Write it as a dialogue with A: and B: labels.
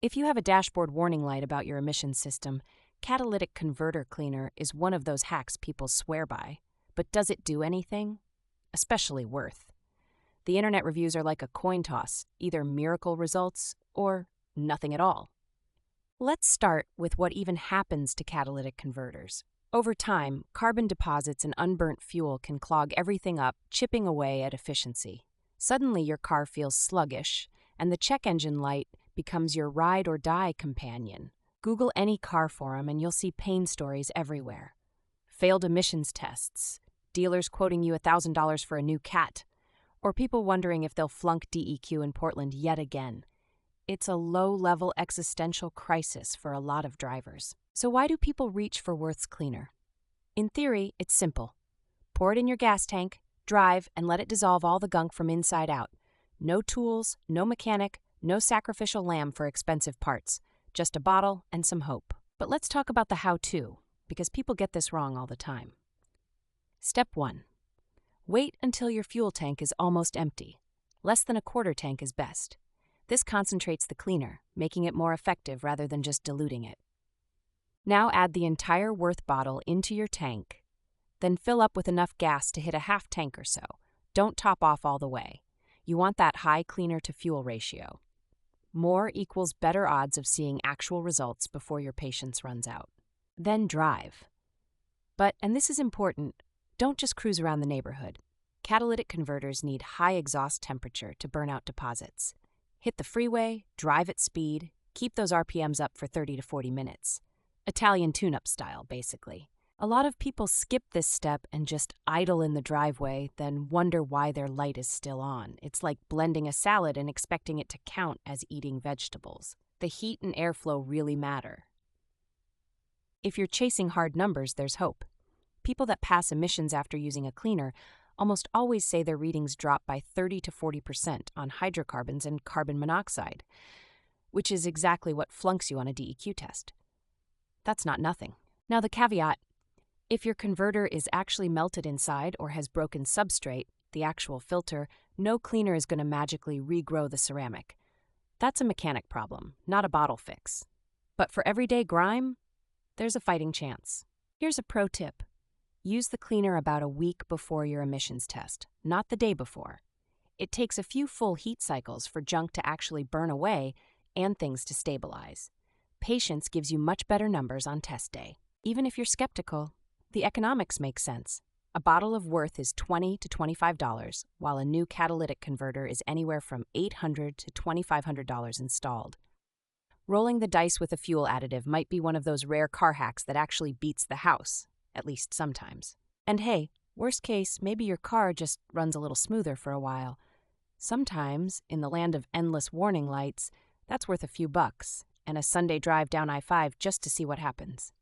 A: If you have a dashboard warning light about your emissions system, catalytic converter cleaner is one of those hacks people swear by. But does it do anything? Especially Wurth. The internet reviews are like a coin toss, either miracle results or nothing at all. Let's start with what even happens to catalytic converters. Over time, carbon deposits and unburnt fuel can clog everything up, chipping away at efficiency. Suddenly, your car feels sluggish, and the check engine light becomes your ride-or-die companion. Google any car forum and you'll see pain stories everywhere. Failed emissions tests, dealers quoting you $1,000 for a new cat, or people wondering if they'll flunk DEQ in Portland yet again. It's a low-level existential crisis for a lot of drivers. So why do people reach for Wurth's cleaner? In theory, it's simple. Pour it in your gas tank, drive, and let it dissolve all the gunk from inside out. No tools, no mechanic, no sacrificial lamb for expensive parts. Just a bottle and some hope. But let's talk about the how-to, because people get this wrong all the time. Step 1. Wait until your fuel tank is almost empty. Less than a quarter tank is best. This concentrates the cleaner, making it more effective rather than just diluting it. Now add the entire Wurth bottle into your tank. Then fill up with enough gas to hit a half tank or so. Don't top off all the way. You want that high cleaner-to-fuel ratio. More equals better odds of seeing actual results before your patience runs out. Then drive. But, and this is important, don't just cruise around the neighborhood. Catalytic converters need high exhaust temperature to burn out deposits. Hit the freeway, drive at speed, keep those RPMs up for 30 to 40 minutes. Italian tune-up style, basically. A lot of people skip this step and just idle in the driveway, then wonder why their light is still on. It's like blending a salad and expecting it to count as eating vegetables. The heat and airflow really matter. If you're chasing hard numbers, there's hope. People that pass emissions after using a cleaner almost always say their readings drop by 30 to 40% on hydrocarbons and carbon monoxide, which is exactly what flunks you on a DEQ test. That's not nothing. Now the caveat, if your converter is actually melted inside or has broken substrate, the actual filter, no cleaner is going to magically regrow the ceramic. That's a mechanic problem, not a bottle fix. But for everyday grime, there's a fighting chance. Here's a pro tip. Use the cleaner about a week before your emissions test, not the day before. It takes a few full heat cycles for junk to actually burn away and things to stabilize. Patience gives you much better numbers on test day. Even if you're skeptical, the economics make sense. A bottle of Wurth is $20 to $25, while a new catalytic converter is anywhere from $800 to $2,500 installed. Rolling the dice with a fuel additive might be one of those rare car hacks that actually beats the house, at least sometimes. And hey, worst case, maybe your car just runs a little smoother for a while. Sometimes, in the land of endless warning lights, that's worth a few bucks, and a Sunday drive down I-5 just to see what happens.